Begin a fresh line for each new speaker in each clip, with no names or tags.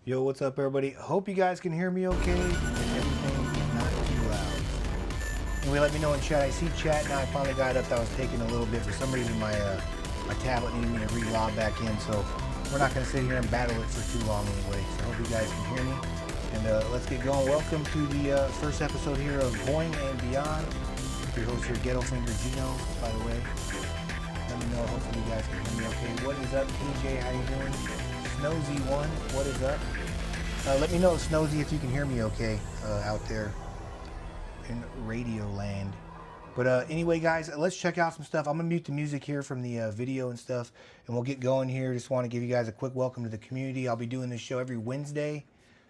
Yo, what's up, everybody? Hope you guys can hear me okay. Everything is not too loud. Anyway, let me know in chat. I see chat now. I finally got up. That was taking a little bit. For some reason, my tablet needed me to re-log back in, so we're not going to sit here and battle it for too long anyway. So I hope you guys can hear me. And let's get going. Welcome to the first episode here of Boing Beyond. Your host here, Ghetto Finger Gino, by the way. Let me know. Hopefully you guys can hear me okay. What is up, TJ? How you doing? Snozy1, what is up? Let me know, Snozy, if you can hear me okay out there in radio land. But anyway, guys, let's check out some stuff. I'm going to mute the music here from the video and stuff, and we'll get going here. Just want to give you guys a quick welcome to the community. I'll be doing this show every Wednesday.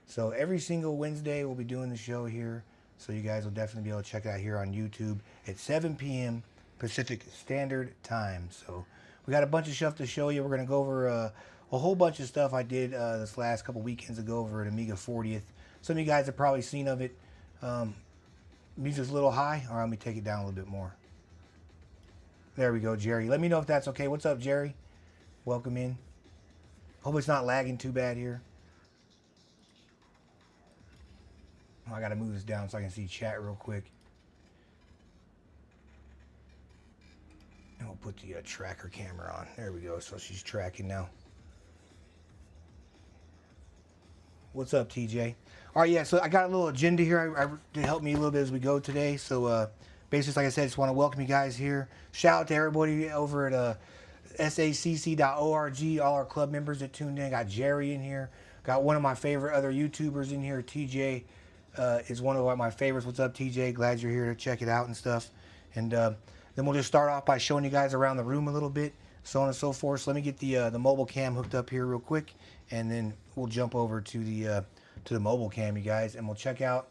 So every single Wednesday, we'll be doing the show here. So you guys will definitely be able to check it out here on YouTube at 7 p.m. Pacific Standard Time. So we got a bunch of stuff to show you. We're going to go over a whole bunch of stuff I did this last couple weekends ago over at Amiga 40th. Some of you guys have probably seen of it. Music's a little high. All right, let me take it down a little bit more. There we go, Jerry. Let me know if that's okay. What's up, Jerry? Welcome in. Hope it's not lagging too bad here. Oh, I got to move this down so I can see chat real quick. And we'll put the tracker camera on. There we go. So she's tracking now. What's up, TJ? All right, yeah, so I got a little agenda here to help me a little bit as we go today. So basically, like I said, I just want to welcome you guys here. Shout out to everybody over at sacc.org, all our club members that tuned in. Got Jerry in here. Got one of my favorite other YouTubers in here. TJ is one of my favorites. What's up, TJ? Glad you're here to check it out and stuff. And then we'll just start off by showing you guys around the room a little bit, so on and so forth. So let me get the mobile cam hooked up here real quick, and then we'll jump over to the mobile cam, you guys, and we'll check out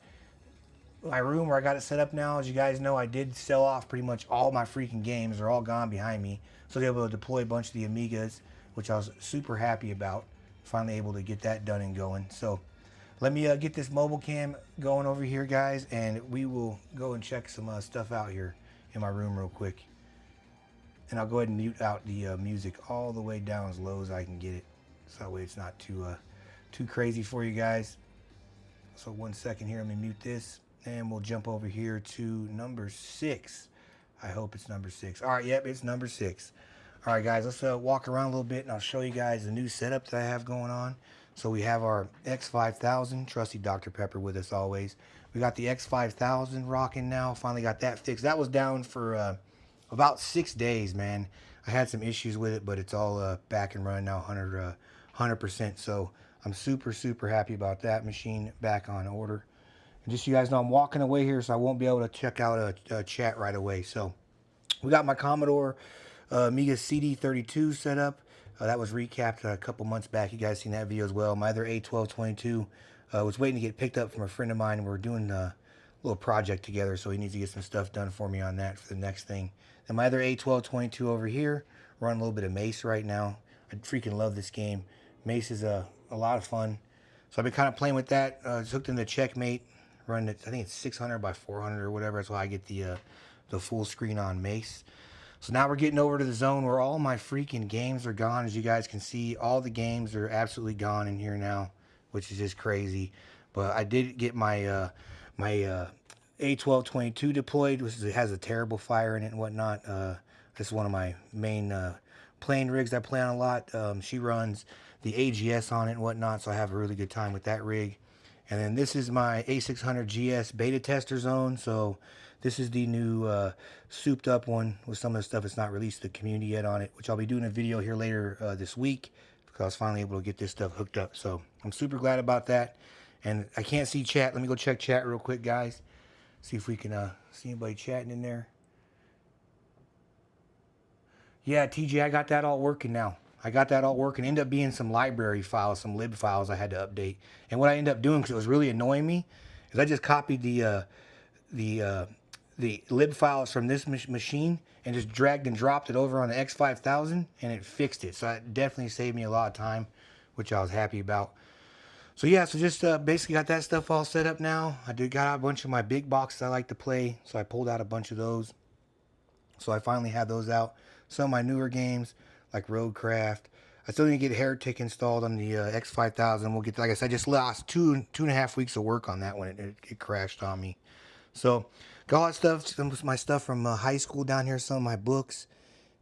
my room where I got it set up now. As you guys know, I did sell off pretty much all my freaking games. They're all gone behind me, so I was able to deploy a bunch of the Amigas, which I was super happy about. Finally able to get that done and going. So let me get this mobile cam going over here, guys, and we will go and check some stuff out here in my room real quick. And I'll go ahead and mute out the music all the way down as low as I can get it, so that way it's not too crazy for you guys. So 1 second here, let me mute this, and we'll jump over here to number 6. I hope it's number 6. All right, yep, it's number 6. All right, guys, let's walk around a little bit, and I'll show you guys the new setup that I have going on. So we have our X5000, trusty Dr. Pepper with us always. We got the X5000 rocking now. Finally got that fixed. That was down for about 6 days, man. I had some issues with it, but it's all back and running now, 100%. So I'm super happy about that machine back on order. And just so you guys know, I'm walking away here, so I won't be able to check out a chat right away. So we got my Commodore Amiga CD32 set up. That was recapped a couple months back. You guys seen that video as well. My other A1222 was waiting to get picked up from a friend of mine. We're doing a little project together, so he needs to get some stuff done for me on that for the next thing. And my other A1222 over here, running a little bit of Mace right now. I freaking love this game. Mace is a lot of fun. So I've been kind of playing with that. It's hooked into Checkmate. Running it, I think it's 600 by 400 or whatever. That's why I get the full screen on Mace. So now we're getting over to the zone where all my freaking games are gone. As you guys can see, all the games are absolutely gone in here now, which is just crazy. But I did get my my A1222 deployed, which it has a terrible fire in it and whatnot. This is one of my main plane rigs I play on a lot. She runs the AGS on it and whatnot, so I have a really good time with that rig. And then this is my A600GS beta tester zone. So this is the new souped up one with some of the stuff that's not released to the community yet on it, which I'll be doing a video here later this week because I was finally able to get this stuff hooked up. So I'm super glad about that. And I can't see chat. Let me go check chat real quick, guys. See if we can see anybody chatting in there. Yeah, TJ, I got that all working now. I got that all working. Ended up being some library files, some lib files I had to update. And what I ended up doing, because it was really annoying me, is I just copied the lib files from this machine and just dragged and dropped it over on the X5000, and it fixed it. So that definitely saved me a lot of time, which I was happy about. So yeah, so just basically got that stuff all set up now. Got out a bunch of my big boxes I like to play, so I pulled out a bunch of those. So I finally have those out. Some of my newer games, like Roadcraft. I still need to get Heretic installed on the X5000. We'll get, like I said, I just lost two and a half weeks of work on that one. It crashed on me. So got all that stuff, some of my stuff from high school down here, some of my books,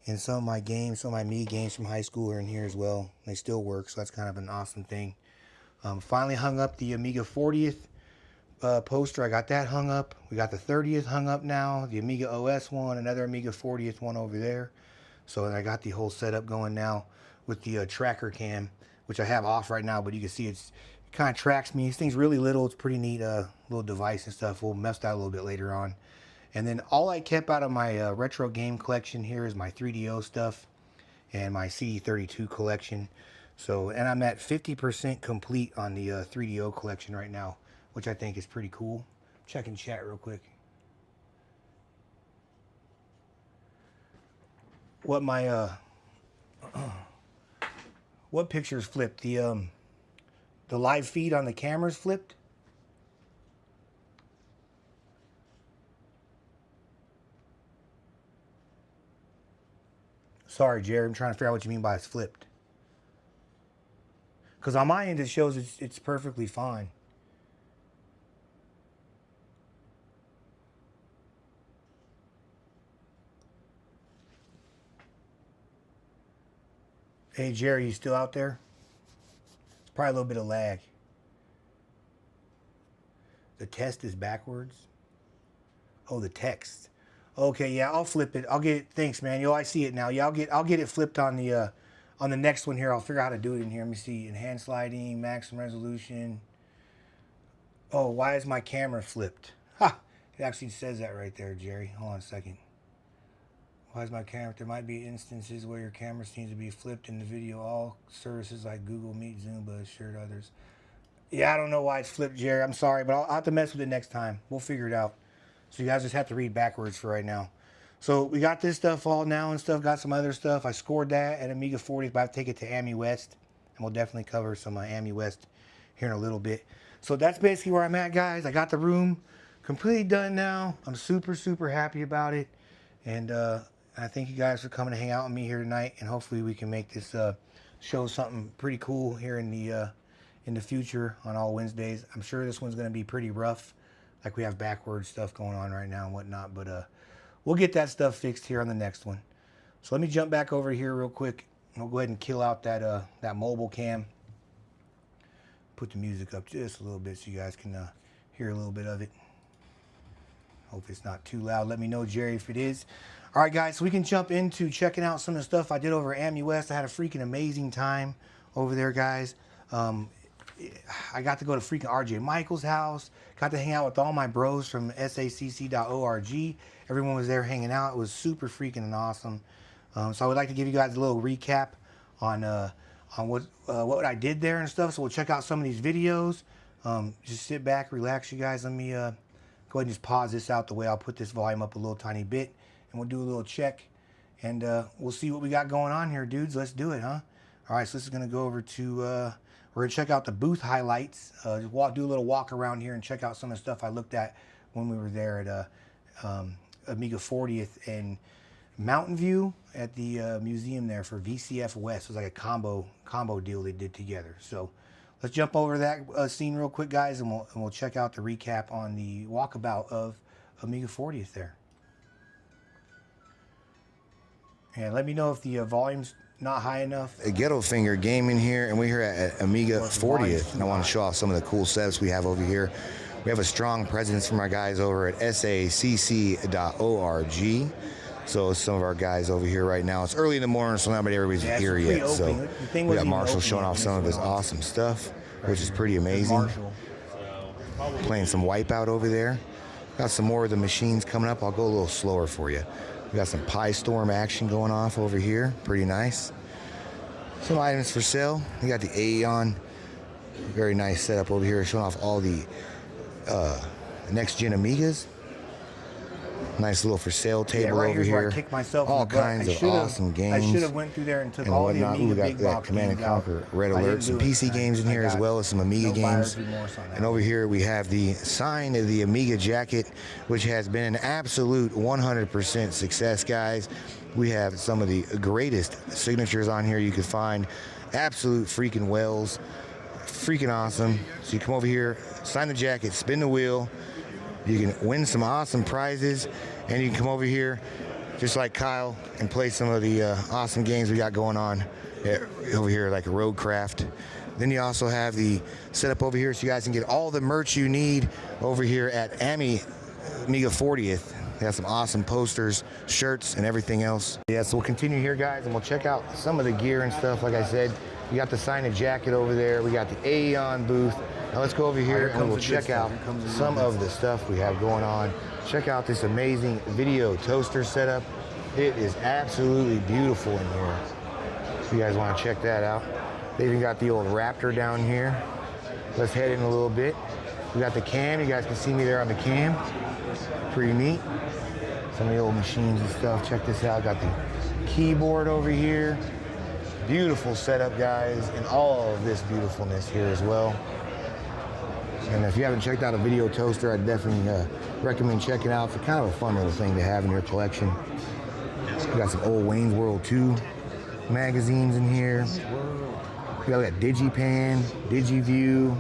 and some of my games, some of my Amiga games from high school are in here as well. They still work, so that's kind of an awesome thing. Finally hung up the Amiga 40th poster. I got that hung up. We got the 30th hung up now. The Amiga OS one, another Amiga 40th one over there. So I got the whole setup going now with the tracker cam, which I have off right now, but you can see it kind of tracks me. This thing's really little. It's pretty neat little device and stuff. We'll mess that a little bit later on. And then all I kept out of my retro game collection here is my 3DO stuff and my CD32 collection. So, and I'm at 50% complete on the 3DO collection right now, which I think is pretty cool. Checking chat real quick. What my what pictures flipped? The live feed on the cameras flipped. Sorry, Jerry. I'm trying to figure out what you mean by it's flipped. Because on my end, it shows it's perfectly fine. Hey, Jerry, you still out there? It's probably a little bit of lag. The test is backwards. Oh, the text. Okay, yeah, I'll flip it. I'll get it. Thanks, man. Yo, I see it now. Yeah, I'll get it flipped on the next one here. I'll figure out how to do it in here. Let me see. Enhanced lighting, maximum resolution. Oh, why is my camera flipped? Ha! It actually says that right there, Jerry. Hold on a second. Why is my camera? There might be instances where your camera seems to be flipped in the video. All services like Google Meet, Zoom, but assured others. Yeah, I don't know why it's flipped, Jerry. I'm sorry, but I'll have to mess with it next time. We'll figure it out. So you guys just have to read backwards for right now. So we got this stuff all now and stuff. Got some other stuff. I scored that at Amiga 40, but I have to take it to Ami West. And we'll definitely cover some Ami West here in a little bit. So that's basically where I'm at, guys. I got the room completely done now. I'm super, super happy about it. And I thank you guys for coming to hang out with me here tonight. And hopefully we can make this show something pretty cool here in the future on all Wednesdays. I'm sure this one's going to be pretty rough. Like we have backwards stuff going on right now and whatnot. But we'll get that stuff fixed here on the next one. So let me jump back over here real quick. We'll go ahead and kill out that mobile cam. Put the music up just a little bit so you guys can hear a little bit of it. Hope it's not too loud. Let me know, Jerry, if it is. All right, guys, so we can jump into checking out some of the stuff I did over at Ami West. I had a freaking amazing time over there, guys. I got to go to freaking RJ Michael's house. Got to hang out with all my bros from sacc.org. Everyone was there hanging out. It was super freaking awesome. So I would like to give you guys a little recap on what I did there and stuff. So we'll check out some of these videos. Just sit back, relax, you guys. Let me go ahead and just pause this out the way. I'll put this volume up a little tiny bit, and we'll do a little check, and we'll see what we got going on here, dudes. Let's do it, huh? All right, so this is going to go over to, we're going to check out the booth highlights, just do a little walk around here and check out some of the stuff I looked at when we were there at Amiga 40th and Mountain View at the museum there for VCF West. It was like a combo deal they did together. So let's jump over that scene real quick, guys, and we'll check out the recap on the walkabout of Amiga 40th there. And let me know if the volume's not high enough.
Ghetto Finger Gaming here, and we're here at Amiga 40th, and I want to show off some of the cool setups we have over here. We have a strong presence from our guys over at sacc.org. So some of our guys over here right now. It's early in the morning, so not everybody's here yet. So we got Marshall showing off some of his awesome stuff, which is pretty amazing. Playing some Wipeout over there. Got some more of the machines coming up. I'll go a little slower for you. We got some Pi Storm action going off over here. Pretty nice. Some items for sale. We got the Aeon. Very nice setup over here, showing off all the next-gen Amigas. Nice little for sale table
right
over
here.
Where
I kicked myself
all
in the butt.
kinds of awesome games.
I should have went through there and took
and
all
whatnot.
the Amiga
We got
big
that
box
Command and
games out.
Conquer Red Alert. Some PC games in here as well as some Amiga games. And over here we have the sign of the Amiga jacket, which has been an absolute 100% success, guys. We have some of the greatest signatures on here you could find. Absolute freaking wells. Freaking awesome. So you come over here, sign the jacket, spin the wheel. You can win some awesome prizes, and you can come over here just like Kyle and play some of the awesome games we got going on over here, like Roadcraft. Then you also have the setup over here so you guys can get all the merch you need over here at Amiga 40th. They have some awesome posters, shirts, and everything else. Yeah, so we'll continue here, guys, and we'll check out some of the gear and stuff. Like I said, we got the signed jacket over there. We got the Aeon booth. Now let's go over here and we'll check out some of the stuff we have going on. Check out this amazing video toaster setup. It is absolutely beautiful in here. If you guys want to check that out. They even got the old Raptor down here. Let's head in a little bit. We got the cam. You guys can see me there on the cam. Pretty neat. Some of the old machines and stuff. Check this out. Got the keyboard over here. Beautiful setup, guys, and all of this beautifulness here as well. And if you haven't checked out a video toaster, I'd definitely recommend checking out. It's kind of a fun little thing to have in your collection. We got some old Wayne's World 2 magazines in here. We got DigiPan, DigiView,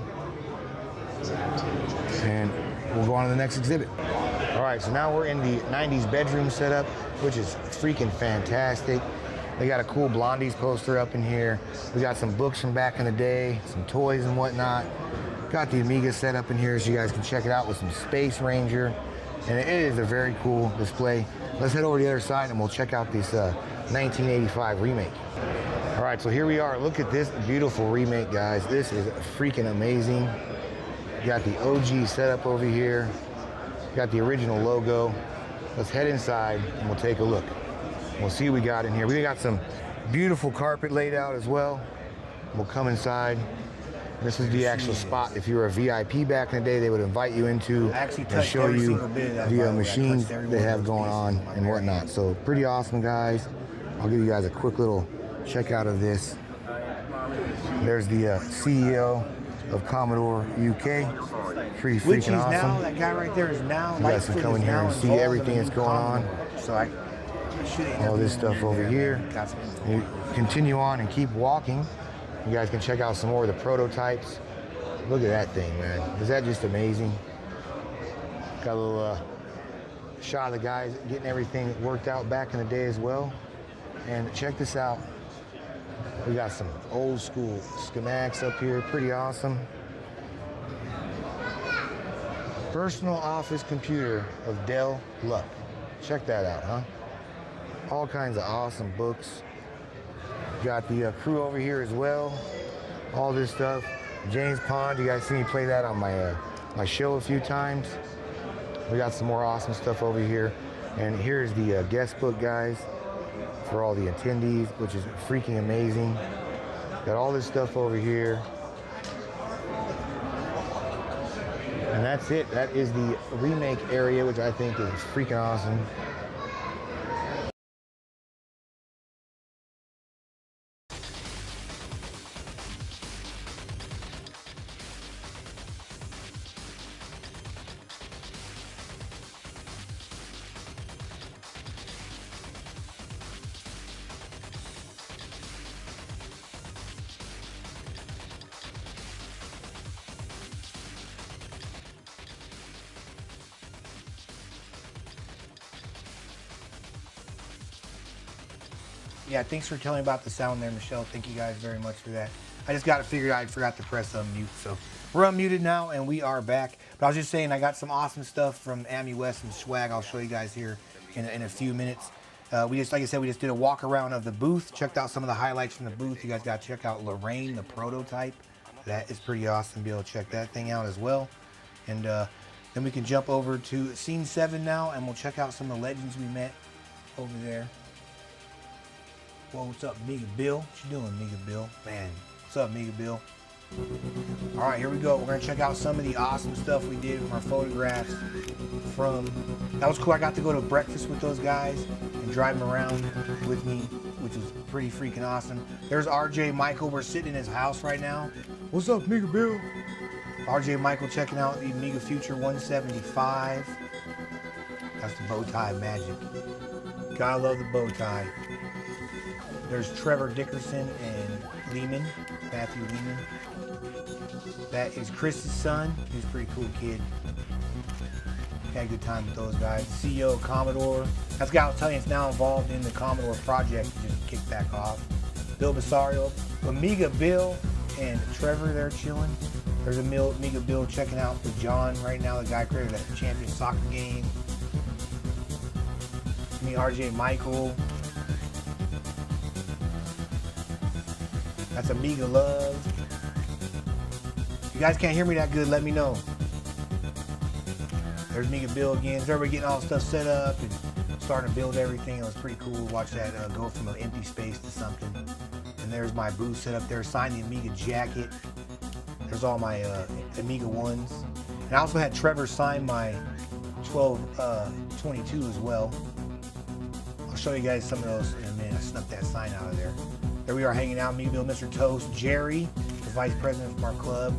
and we'll go on to the next exhibit. All right, so now we're in the 90s bedroom setup, which is freaking fantastic. They got a cool Blondies poster up in here. We got some books from back in the day, some toys and whatnot. Got the Amiga set up in here so you guys can check it out with some Space Ranger. And it is a very cool display. Let's head over to the other side and we'll check out this 1985 remake. All right, so here we are. Look at this beautiful remake, guys. This is freaking amazing. You got the OG setup over here. You got the original logo. Let's head inside and we'll take a look. We'll see what we got in here. We got some beautiful carpet laid out as well. We'll come inside. This is the actual spot. If you were a VIP back in the day, they would invite you into and show you the machines they have going on and whatnot. So pretty awesome, guys. I'll give you guys a quick little check out of this. There's the CEO of Commodore UK. Pretty freaking awesome.
Now, that guy right there is now.
You guys can come in here and see everything that's going on.
So
all this stuff over here. You continue on and keep walking. You guys can check out some more of the prototypes. Look at that thing, man. Is that just amazing? Got a little shot of the guys getting everything worked out back in the day as well. And check this out. We got some old school schematics up here. Pretty awesome. Personal office computer of Dell Luck. Check that out, huh? All kinds of awesome books. Got the crew over here as well. All this stuff. James Pond, you guys see me play that on my show a few times. We got some more awesome stuff over here. And here's the guest book, guys, for all the attendees, which is freaking amazing. Got all this stuff over here. And that's it. That is the remake area, which I think is freaking awesome.
Yeah, thanks for telling me about the sound there, Michelle. Thank you guys very much for that. I just got to figure out I forgot to press unmute. So we're unmuted now and we are back. But I was just saying I got some awesome stuff from Ami West and swag. I'll show you guys here in a few minutes. We just, like I said, we just did a walk around of the booth. Checked out some of the highlights from the booth. You guys got to check out Lorraine, the prototype. That is pretty awesome. Be able to check that thing out as well. And then we can jump over to Scene 7 now, and we'll check out some of the legends we met over there. Well, what's up, Amiga Bill? What you doing, Amiga Bill? Man, what's up, Amiga Bill? All right, here we go. We're going to check out some of the awesome stuff we did from our photographs from... That was cool. I got to go to breakfast with those guys and drive them around with me, which was pretty freaking awesome. There's RJ Michael. We're sitting in his house right now. What's up, Amiga Bill? RJ Michael checking out the Amiga Future 175. That's the bow tie magic. Gotta love the bow tie. There's Trevor Dickerson and Lehman, Matthew Lehman. That is Chris's son. He's a pretty cool kid. Had a good time with those guys. CEO of Commodore. That's the guy I was telling you, it's now involved in the Commodore project. Just kicked back off. Bill Basario, Amiga Bill, and Trevor there chilling. There's Amiga Bill checking out with John right now, the guy created that champion soccer game. Me, RJ Michael. That's Amiga Love. If you guys can't hear me that good, let me know. There's Amiga Bill again. So everybody getting all the stuff set up and starting to build everything. It was pretty cool to watch that go from an empty space to something. And there's my booth set up there. Signed the Amiga jacket. There's all my Amiga ones. And I also had Trevor sign my 1222 as well. I'll show you guys some of those in a minute. I snuck that sign out of there. There we are hanging out, Amiga Bill, Mr. Toast, Jerry, the vice president from our club.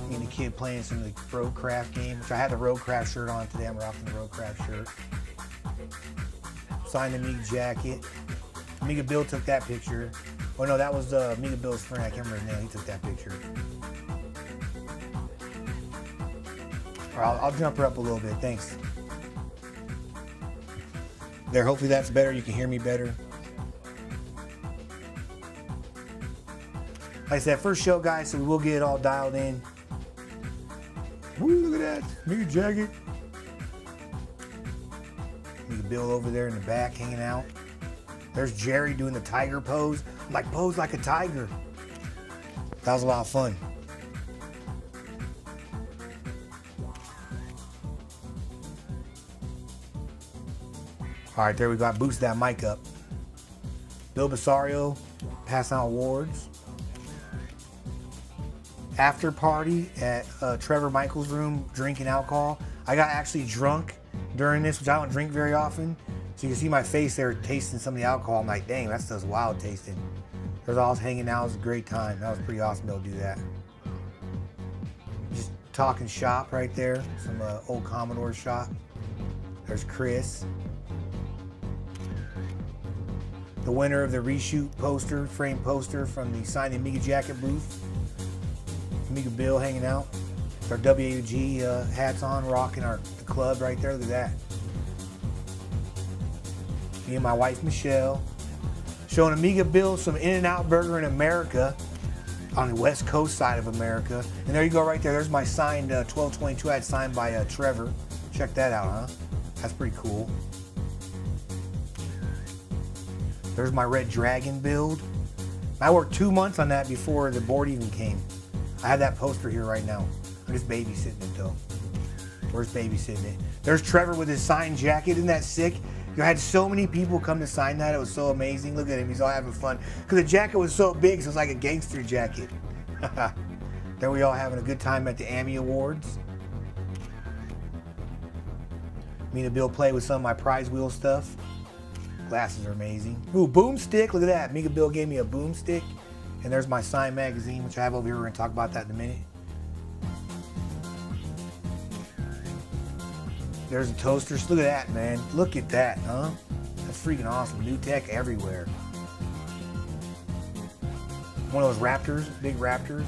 Me and the kid playing some of the Roadcraft game, which I had the Roadcraft shirt on today. I'm rocking the Roadcraft shirt. Signed the Amiga jacket. Amiga Bill took that picture. Oh no, that was Amiga Bill's friend. I can't remember his name. He took that picture. All right, I'll jump her up a little bit. Thanks. There, hopefully that's better. You can hear me better. Like I said, first show, guys, so we will get it all dialed in. Woo, look at that. Amiga jacket. Amiga Bill over there in the back hanging out. There's Jerry doing the tiger pose. I'm like, pose like a tiger. That was a lot of fun. All right, there we go. I boosted that mic up. Bill Basario passing out awards. After party at Trevor Michael's room, drinking alcohol. I got actually drunk during this, which I don't drink very often. So you can see my face there tasting some of the alcohol. I'm like, dang, that stuff's wild tasting. There's all hanging out. It was a great time. That was pretty awesome to be able to do that. Just talking shop right there. Some old Commodore shop. There's Chris. The winner of the reshoot poster, frame poster from the Signed Amiga Jacket booth. Amiga Bill hanging out. With our WAG hats on, rocking the club right there. Look at that. Me and my wife Michelle. Showing Amiga Bill some In-N-Out Burger in America on the West Coast side of America. And there you go right there. There's my signed 1222 I had signed by Trevor. Check that out, huh? That's pretty cool. There's my Red Dragon build. I worked 2 months on that before the board even came. I have that poster here right now. I'm just babysitting it though. Where's babysitting it? There's Trevor with his signed jacket. Isn't that sick? You had so many people come to sign that. It was so amazing. Look at him. He's all having fun. Because the jacket was so big, so it was like a gangster jacket. There we all having a good time at the Ami Awards. Me and Bill play with some of my prize wheel stuff. Glasses are amazing. Ooh, boomstick. Look at that. Amiga Bill gave me a boomstick. And there's my signed magazine, which I have over here. We're going to talk about that in a minute. There's the toasters. Look at that, man. Look at that, huh? That's freaking awesome. New tech everywhere. One of those Raptors, big Raptors.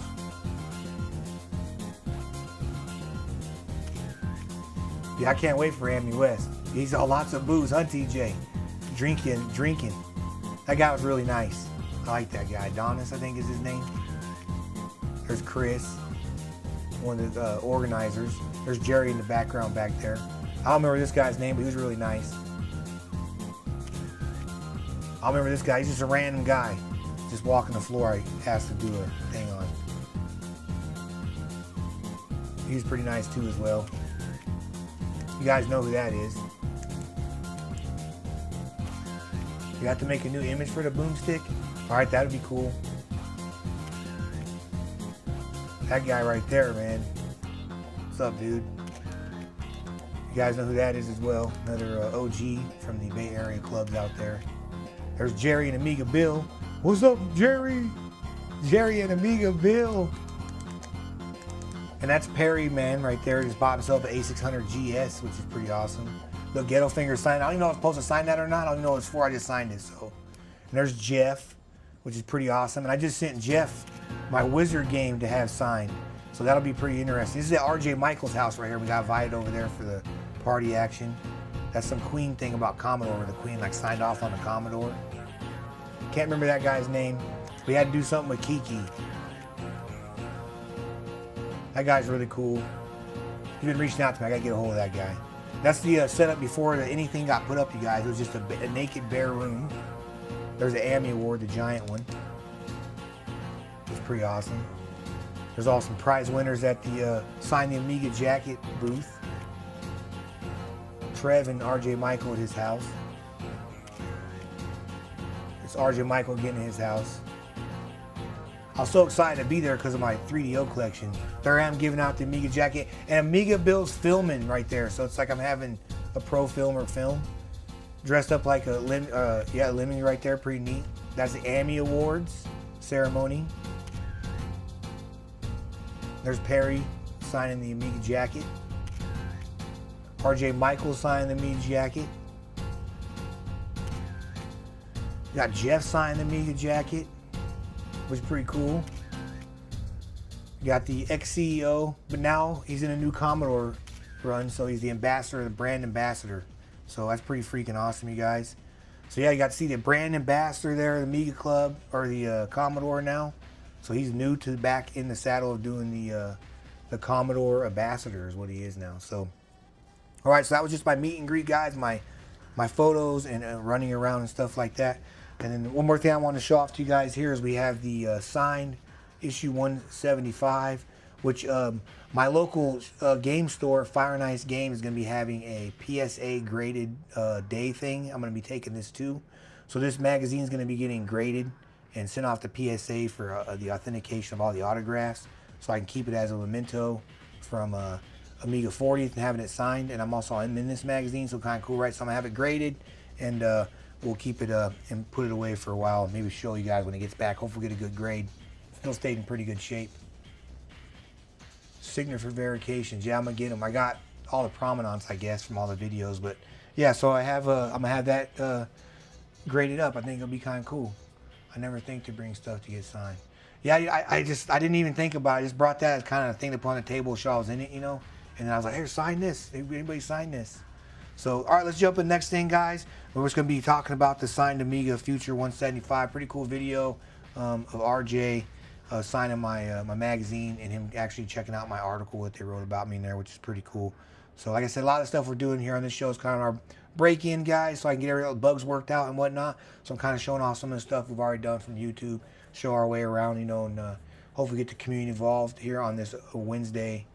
Yeah, I can't wait for Ami West. He's got lots of booze, huh, TJ? Drinking. That guy was really nice. I like that guy. Adonis, I think is his name. There's Chris, one of the organizers. There's Jerry in the background back there. I don't remember this guy's name, but he was really nice. I remember this guy. He's just a random guy, just walking the floor. I asked to do a thing on. He was pretty nice too as well. You guys know who that is. You have to make a new image for the boomstick. All right, that would be cool. That guy right there, man. What's up, dude? You guys know who that is as well. Another OG from the Bay Area clubs out there. There's Jerry and Amiga Bill. What's up, Jerry? Jerry and Amiga Bill. And that's Perry, man, right there. Just bought himself an A600 GS, which is pretty awesome. The Ghetto Finger sign. I don't even know if I'm supposed to sign that or not. I don't even know what it's for. I just signed it. So, and there's Jeff, which is pretty awesome. And I just sent Jeff my Wizard game to have signed. So that'll be pretty interesting. This is at RJ Michael's house right here. We got invited over there for the party action. That's some Queen thing about Commodore, where the Queen like signed off on the Commodore. Can't remember that guy's name. We had to do something with Kiki. That guy's really cool. He's been reaching out to me. I gotta get a hold of that guy. That's the setup before anything got put up, you guys. It was just a naked bare room. There's the Ammy Award, the giant one. It's pretty awesome. There's all some prize winners at the Sign the Amiga Jacket booth. Trev and RJ Michael at his house. It's RJ Michael getting in his house. I was so excited to be there because of my 3DO collection. There I am giving out the Amiga Jacket. And Amiga Bill's filming right there. So it's like I'm having a pro filmer film. Dressed up like a Lemmy right there. Pretty neat. That's the Ammy Awards ceremony. There's Perry signing the Amiga Jacket. RJ Michael signing the Amiga Jacket. You got Jeff signing the Amiga Jacket, which is pretty cool. You got the ex-CEO, but now he's in a new Commodore run, so he's the ambassador, the brand ambassador. So that's pretty freaking awesome, you guys. So yeah, you got to see the brand ambassador there, the Amiga Club, or the Commodore now. So he's new to back in the saddle of doing the Commodore ambassador is what he is now. So, all right, so that was just my meet and greet, guys, my photos and running around and stuff like that. And then one more thing I want to show off to you guys here is we have the signed issue 175, which my local game store, Fire and Ice Game, is going to be having a PSA graded day thing. I'm going to be taking this too. So this magazine is going to be getting graded and sent off to PSA for the authentication of all the autographs, so I can keep it as a memento from Amiga 40th and having it signed. And I'm also in this magazine, so kind of cool, right? So I'm going to have it graded, and we'll keep it and put it away for a while. Maybe show you guys when it gets back. Hopefully get a good grade. Still stayed in pretty good shape. Signature for verifications. Yeah, I'm going to get them. I got all the provenance, I guess, from all the videos. But yeah, so I have I'm going to have that graded up. I think it'll be kind of cool. I never think to bring stuff to get signed. Yeah, I didn't even think about it. I just brought that as kind of a thing to put on the table to show I was in it, you know. And then I was like, here, sign this. Anybody sign this? So, all right, let's jump to the next thing, guys. We're just going to be talking about the signed Amiga Future 175. Pretty cool video of RJ signing my magazine and him actually checking out my article, what they wrote about me in there, which is pretty cool. So, like I said, a lot of stuff we're doing here on this show is kind of our break-in, guys, so I can get all the bugs worked out and whatnot. So I'm kind of showing off some of the stuff we've already done from YouTube, show our way around, you know, and hopefully get the community involved here on this Wednesday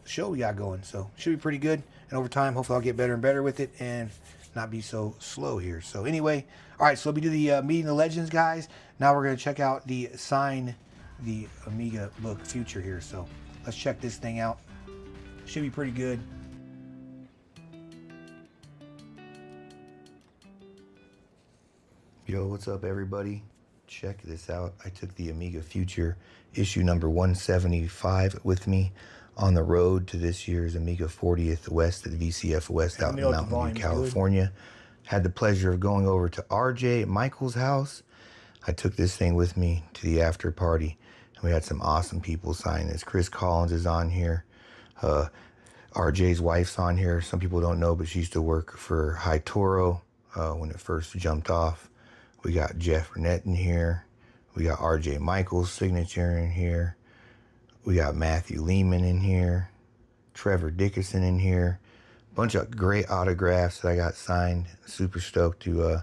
show we got going. So should be pretty good. And over time, hopefully I'll get better and better with it and not be so slow here. So anyway, all right, so we do the Meeting the Legends, guys. Now we're going to check out the Sign the Amiga book Future here. So let's check this thing out. Should be pretty good. Yo, what's up, everybody? Check this out. I took the Amiga Future issue number 175 with me on the road to this year's Amiga 40th West at VCF West out in Mountain View, California. Had the pleasure of going over to RJ Michael's house. I took this thing with me to the after party, and we had some awesome people sign this. Chris Collins is on here. RJ's wife's on here. Some people don't know, but she used to work for High Toro when it first jumped off.
We got Jeff Burnett in here. We got RJ Michaels' signature in here. We got Matthew Lehman in here. Trevor Dickerson in here. Bunch of great autographs that I got signed. Super stoked to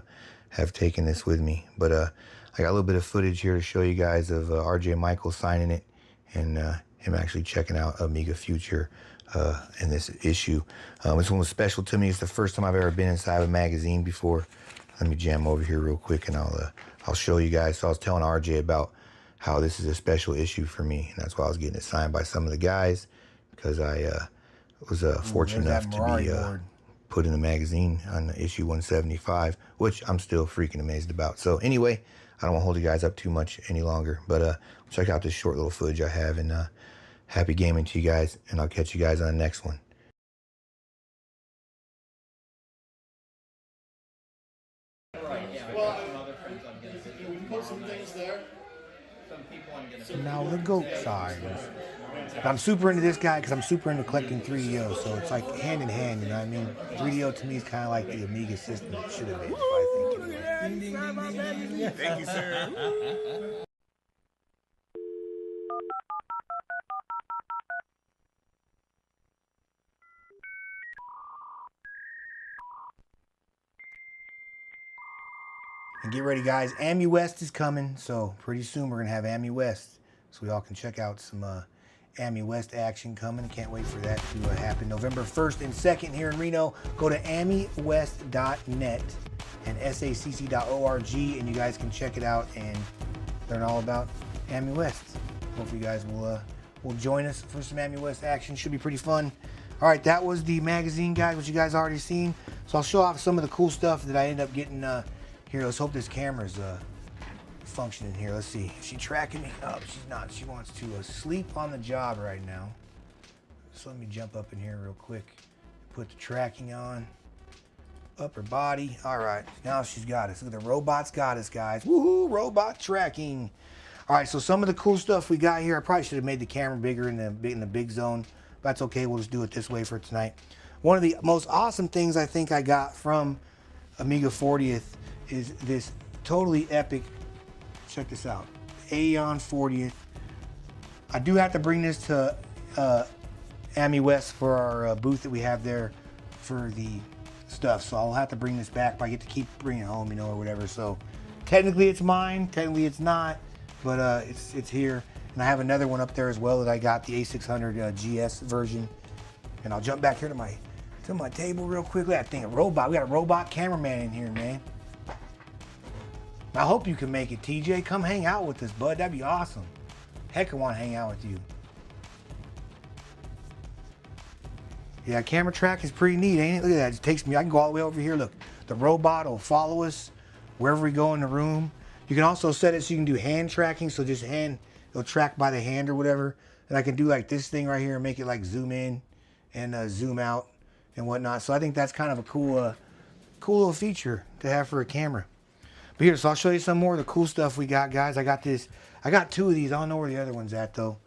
have taken this with me. But I got a little bit of footage here to show you guys of RJ Michaels signing it and him actually checking out Amiga Future in this issue. This one was special to me. It's the first time I've ever been inside of a magazine before. Let me jam over here real quick and I'll show you guys. So I was telling RJ about how this is a special issue for me, and that's why I was getting it signed by some of the guys, because I was fortunate enough to be put in the magazine on issue 175, which I'm still freaking amazed about. So anyway, I don't want to hold you guys up too much any longer, but check out this short little footage I have, and happy gaming to you guys, and I'll catch you guys on the next one.
Now the goat size. I'm super into this guy because I'm super into collecting 3DO, so it's like hand in hand, you know what I mean? 3DO to me is kind of like the Amiga system it should have been, I think.
Thank you, sir.
And get ready, guys. Ami West is coming, so pretty soon we're going to have Ami West, so we all can check out some Ami West action coming. Can't wait for that to happen. November 1st and 2nd here in Reno. Go to amiwest.net and sacc.org, and you guys can check it out and learn all about Ami West. Hope you guys will join us for some Ami West action. Should be pretty fun. All right, that was the magazine, guys, which you guys already seen. So I'll show off some of the cool stuff that I ended up getting here. Let's hope this camera's functioning here. Let's see. Is she tracking me? Oh, she's not. She wants to sleep on the job right now. So let me jump up in here real quick. Put the tracking on. Upper body. All right. Now she's got us. Look at the robot's got us, guys. Woohoo! Robot tracking. All right. So some of the cool stuff we got here. I probably should have made the camera bigger in the big zone. But that's okay. We'll just do it this way for tonight. One of the most awesome things I think I got from Amiga 40th is this totally epic, check this out, Aeon 40th. I do have to bring this to Ami West for our booth that we have there for the stuff, so I'll have to bring this back, but I get to keep bringing it home, you know, or whatever. So technically it's mine, technically it's not, but it's here. And I have another one up there as well that I got, the A600 GS version. And I'll jump back here to my table real quickly. I think a robot, we got a robot cameraman in here, man. I hope you can make it, TJ. Come hang out with us, bud. That'd be awesome. Heck, I want to hang out with you. Yeah, camera track is pretty neat, ain't it? Look at that. It takes me, I can go all the way over here. Look, the robot will follow us wherever we go in the room. You can also set it so you can do hand tracking. So just it'll track by the hand or whatever. And I can do like this thing right here and make it like zoom in and zoom out and whatnot. So I think that's kind of a cool little feature to have for a camera. But here, so I'll show you some more of the cool stuff we got, guys. I got two of these. I don't know where the other one's at, though.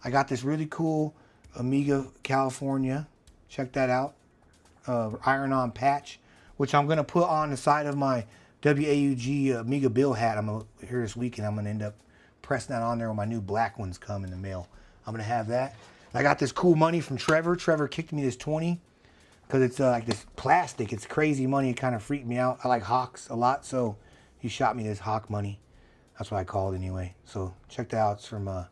I got this really cool Amiga California. Check that out. Iron-on patch, which I'm going to put on the side of my WAUG Amiga Bill hat. Here this weekend, I'm going to end up pressing that on there when my new black ones come in the mail. I'm going to have that. And I got this cool money from Trevor. Trevor kicked me this 20 because it's like this plastic. It's crazy money. It kind of freaked me out. I like Hawks a lot, so he shot me this Hawk money. That's what I call it anyway. So check that out. It's from, I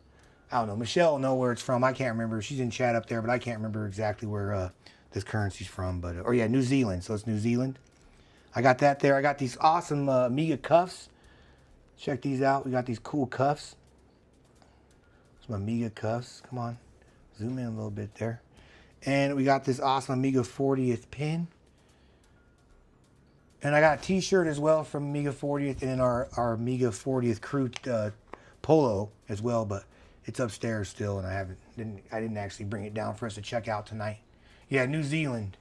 don't know. Michelle will know where it's from. I can't remember. She's in chat up there, but I can't remember exactly where this currency's from. But or yeah, New Zealand. So it's New Zealand. I got that there. I got these awesome Amiga cuffs. Check these out. We got these cool cuffs. Some Amiga cuffs. Come on. Zoom in a little bit there. And we got this awesome Amiga 40th pin. And I got a t-shirt as well from Amiga 40th, and then our Amiga 40th crew polo as well, but it's upstairs still, and I didn't actually bring it down for us to check out tonight. Yeah, New Zealand.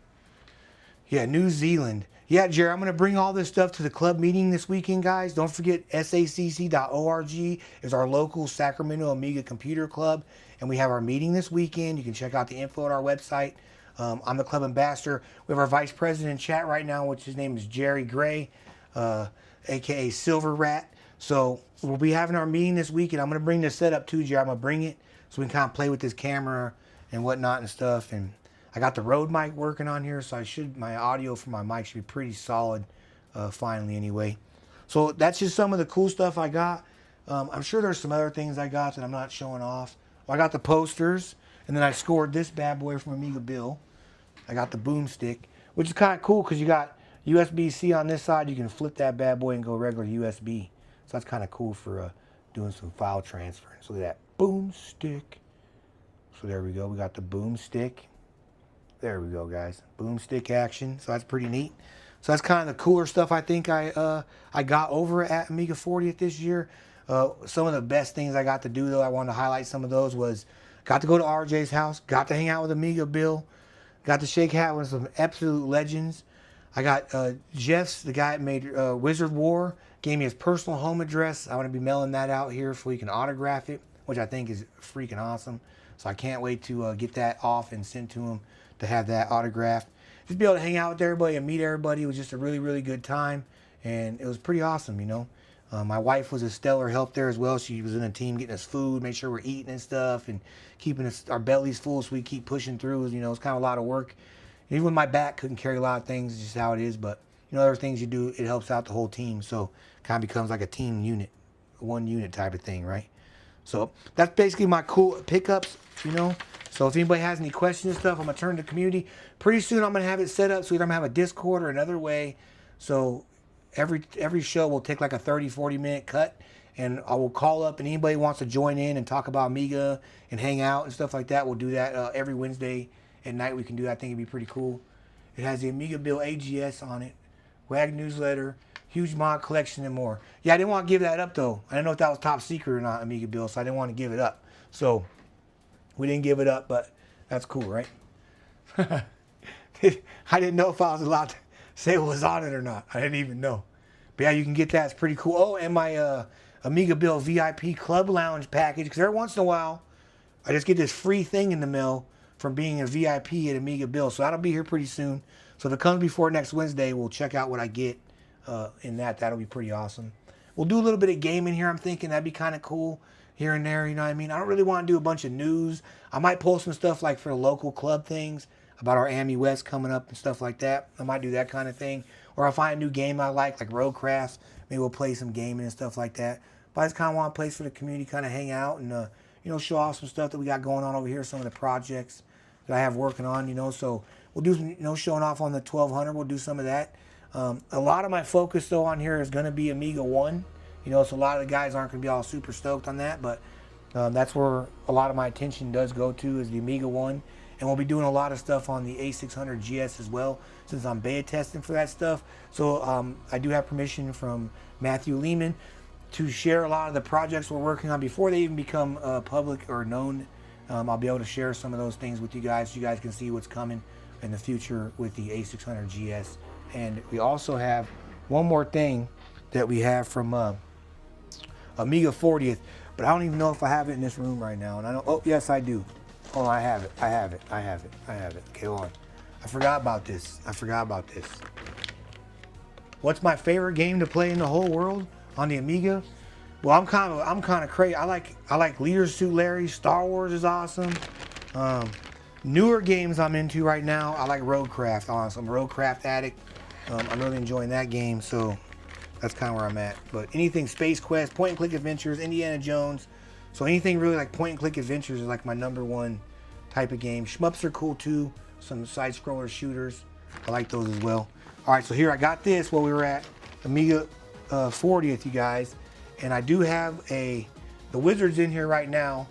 Yeah, New Zealand. Yeah, Jerry, I'm going to bring all this stuff to the club meeting this weekend, guys. Don't forget, sacc.org is our local Sacramento Amiga Computer Club, and we have our meeting this weekend. You can check out the info on our website. I'm the club ambassador. We have our vice president in chat right now, which his name is Jerry Gray. aka Silver Rat. So we'll be having our meeting this week, and I'm gonna bring this setup too, Jerry. I'm gonna bring it so we can kind of play with this camera and whatnot and stuff. And I got the Rode mic working on here, so my audio from my mic should be pretty solid finally anyway. So that's just some of the cool stuff I got. I'm sure there's some other things I got that I'm not showing off. Well, I got the posters, and then I scored this bad boy from Amiga Bill. I got the boomstick, which is kind of cool because you got USB-C on this side. You can flip that bad boy and go regular USB. So that's kind of cool for doing some file transfer. So look at that boomstick. So there we go. We got the boomstick. There we go, guys. Boomstick action. So that's pretty neat. So that's kind of the cooler stuff I think I got over at Amiga 40th this year. Some of the best things I got to do, though, I wanted to highlight some of those, was got to go to RJ's house, got to hang out with Amiga Bill, got to shake hat with some absolute legends. I got Jeff's, the guy that made Wizard War, gave me his personal home address. I want to be mailing that out here so he can autograph it, which I think is freaking awesome. So I can't wait to get that off and sent to him to have that autographed. Just be able to hang out with everybody and meet everybody. It was just a really, really good time, and it was pretty awesome, you know. My wife was a stellar help there as well. She was in the team getting us food, make sure we're eating and stuff, and keeping our bellies full so we keep pushing through. You know, it's kind of a lot of work. Even with my back, couldn't carry a lot of things, it's just how it is. But, you know, other things you do, it helps out the whole team. So kind of becomes like a team unit, one unit type of thing, right? So that's basically my cool pickups, you know. So if anybody has any questions and stuff, I'm going to turn to the community. Pretty soon I'm going to have it set up so either I'm going to have a Discord or another way. So every show will take like a 30-40 minute cut, and I will call up, and anybody wants to join in and talk about Amiga and hang out and stuff like that, we'll do that every Wednesday at night. We can do that. I think it'd be pretty cool. It has the Amiga Bill AGS on it, WAG newsletter, huge mod collection, and more. Yeah, I didn't want to give that up though. I didn't know if that was top secret or not, Amiga Bill, so I didn't want to give it up. So we didn't give it up, but that's cool, right? I didn't know if I was allowed to say what was on it or not. I didn't even know. But yeah, you can get that. It's pretty cool. Oh, and my Amiga Bill VIP Club Lounge package, because every once in a while, I just get this free thing in the mail from being a VIP at Amiga Bill. So that'll be here pretty soon. So if it comes before next Wednesday, we'll check out what I get in that. That'll be pretty awesome. We'll do a little bit of gaming here. I'm thinking that'd be kind of cool here and there. You know what I mean? I don't really want to do a bunch of news. I might post some stuff like for the local club things about our Ami West coming up and stuff like that. I might do that kind of thing. Or if I find a new game I like Roadcraft, maybe we'll play some gaming and stuff like that. But I just kind of want a place for the community, kind of hang out and, you know, show off some stuff that we got going on over here, some of the projects that I have working on, you know. So we'll do some, you know, showing off on the 1200. We'll do some of that. A lot of my focus, though, on here is going to be Amiga 1. You know, so a lot of the guys aren't going to be all super stoked on that, but that's where a lot of my attention does go to, is the Amiga 1. And we'll be doing a lot of stuff on the A600 GS as well, since I'm beta testing for that stuff. So I do have permission from Matthew Lehman to share a lot of the projects we're working on before they even become public or known. I'll be able to share some of those things with you guys so you guys can see what's coming in the future with the A600 GS. And we also have one more thing that we have from Amiga 40th, but I don't even know if I have it in this room right now. And I don't, oh, yes, I do. Oh, I have it. Okay, hold on. I forgot about this. What's my favorite game to play in the whole world on the Amiga? Well, I'm kind of crazy. I like Leisure Suit Larry. Star Wars is awesome. Newer games I'm into right now, I like Roadcraft. I'm a Roadcraft addict. I'm really enjoying that game, so that's kind of where I'm at. But anything Space Quest, point and click adventures, Indiana Jones. So anything really like point and click adventures is like my #1 type of game. Shmups are cool too. Some side scroller shooters. I like those as well. All right, so here I got this while we were at Amiga 40th, you guys. And I do have the wizard's in here right now.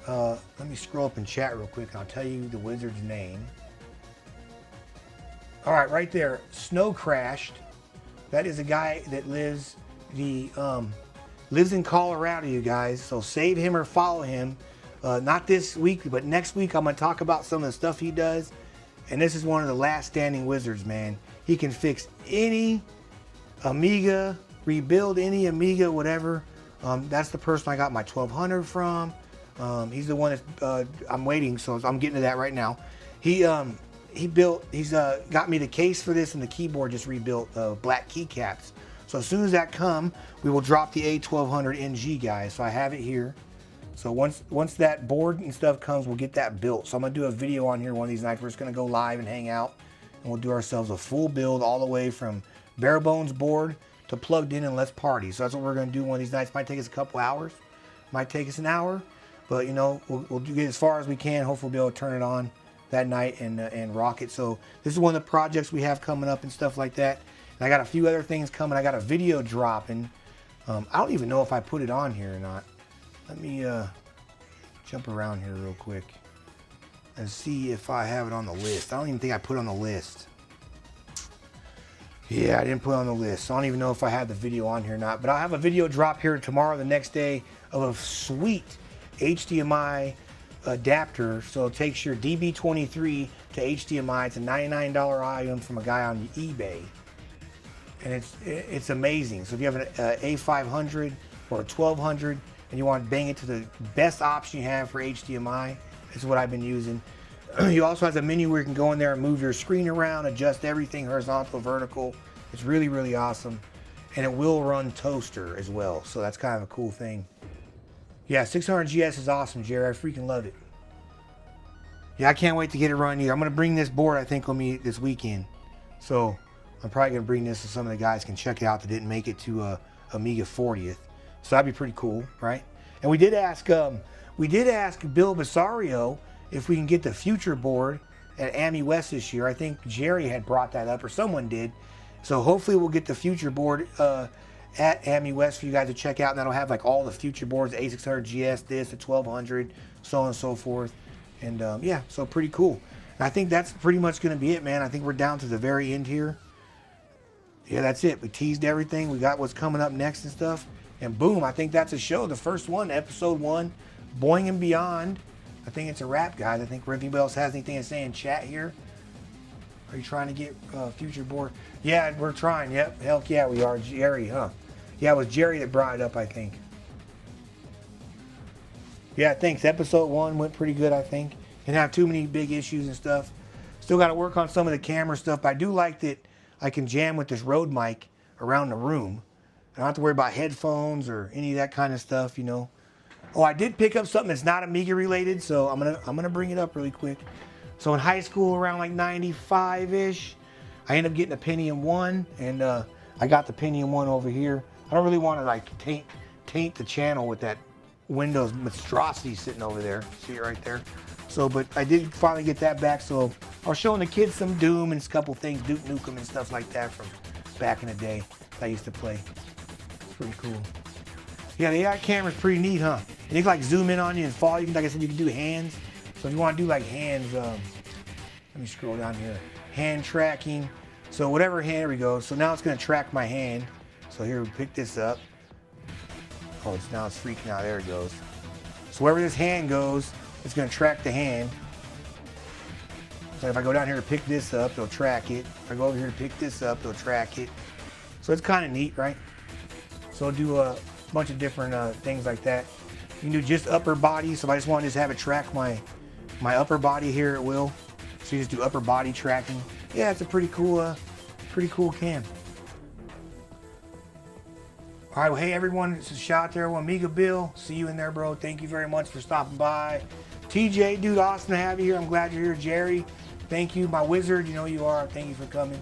Let me scroll up in chat real quick and I'll tell you the wizard's name. All right, right there, Snow Crashed. That is a guy that lives in Colorado, you guys. So save him or follow him. Not this week, but next week I'm going to talk about some of the stuff he does. And this is one of the last standing wizards, man. He can fix any Amiga, rebuild any Amiga, whatever. That's the person I got my 1200 from. He's the one that I'm waiting, so I'm getting to that right now. He's got me the case for this, and the keyboard just rebuilt black keycaps. So as soon as that come, we will drop the A1200 NG, guys. So I have it here. So once that board and stuff comes, we'll get that built. So I'm gonna do a video on here one of these nights. We're just gonna go live and hang out, and we'll do ourselves a full build all the way from bare bones board to plugged in and let's party. So that's what we're gonna do one of these nights. Might take us a couple hours, might take us an hour, but you know, we'll get as far as we can. Hopefully we'll be able to turn it on that night and rock it. So this is one of the projects we have coming up and stuff like that. And I got a few other things coming. I got a video dropping. I don't even know if I put it on here or not. Let me jump around here real quick and see if I have it on the list. I don't even think I put it on the list. Yeah, I didn't put it on the list. So I don't even know if I have the video on here or not. But I'll have a video drop here tomorrow, the next day, of a sweet HDMI adapter. So it takes your DB23 to HDMI. It's a $99 item from a guy on eBay. And it's amazing. So if you have an A500 or a 1200 and you want to bang it to the best option you have for HDMI, this is what I've been using. You also has a menu where you can go in there and move your screen around, adjust everything horizontal, vertical. It's really, really awesome. And it will run toaster as well. So that's kind of a cool thing. Yeah, 600GS is awesome, Jerry. I freaking love it. Yeah, I can't wait to get it running either. I'm going to bring this board, I think, with me this weekend. So I'm probably going to bring this so some of the guys can check it out that didn't make it to Amiga 40th. So that'd be pretty cool, right? And we did ask Bill Basario if we can get the future board at Ami West this year. I think Jerry had brought that up, or someone did. So hopefully we'll get the future board at Ami West for you guys to check out, and that'll have like all the future boards, the A600GS, this, the 1200, so on and so forth. And yeah, so pretty cool. And I think that's pretty much going to be it, man. I think we're down to the very end here. Yeah, that's it. We teased everything. We got what's coming up next and stuff. And boom, I think that's a show. The first one, episode 1, Boing Beyond. I think it's a wrap, guys. I think if anybody else has anything to say in chat here. Are you trying to get future board? Yeah, we're trying. Yep, heck yeah, we are. Jerry, huh? Yeah, it was Jerry that brought it up, I think. Yeah, thanks. Episode 1 went pretty good, I think. Didn't have too many big issues and stuff. Still got to work on some of the camera stuff, but I do like that I can jam with this Rode mic around the room. I don't have to worry about headphones or any of that kind of stuff, you know. Oh, I did pick up something that's not Amiga related, so I'm gonna bring it up really quick. So in high school, around like 95-ish, I ended up getting a Pentium 1, and I got the Pentium 1 over here. I don't really want to like taint the channel with that Windows monstrosity sitting over there. See it right there? So, but I did finally get that back, so I was showing the kids some Doom and a couple things, Duke Nukem and stuff like that from back in the day that I used to play. Pretty cool. Yeah, the AI camera's pretty neat, huh? And you can like zoom in on you and fall. You can, like I said, you can do hands. So if you want to do like hands, let me scroll down here. Hand tracking. So whatever hand, there we go. So now it's going to track my hand. So here, we pick this up. Oh, now it's freaking out. There it goes. So wherever this hand goes, it's going to track the hand. So if I go down here to pick this up, it'll track it. If I go over here to pick this up, it'll track it. So it's kind of neat, right? So I'll do a bunch of different things like that. You can do just upper body. So if I just want to just have it track my upper body here, it will. So you just do upper body tracking. Yeah, it's a pretty cool cam. All right, well, hey everyone, it's a shout there, Amiga Bill. See you in there, bro. Thank you very much for stopping by. TJ, dude, awesome to have you here. I'm glad you're here. Jerry, thank you. My wizard, you know you are. Thank you for coming.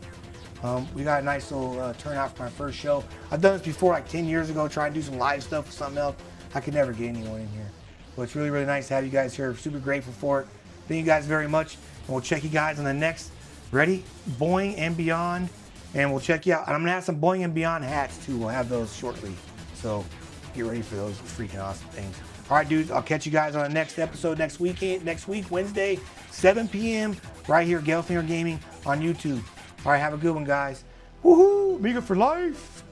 We got a nice little turnout for my first show. I've done this before, like 10 years ago, trying to do some live stuff or something else. I could never get anyone in here. But it's really, really nice to have you guys here. Super grateful for it. Thank you guys very much. And we'll check you guys on the next, ready? Boing and Beyond. And we'll check you out. And I'm going to have some Boing and Beyond hats too. We'll have those shortly. So get ready for those freaking awesome things. All right, dudes. I'll catch you guys on the next episode next week, Wednesday, 7 p.m. right here, Gelfinger Gaming on YouTube. All right, have a good one, guys. Woohoo! Amiga for life!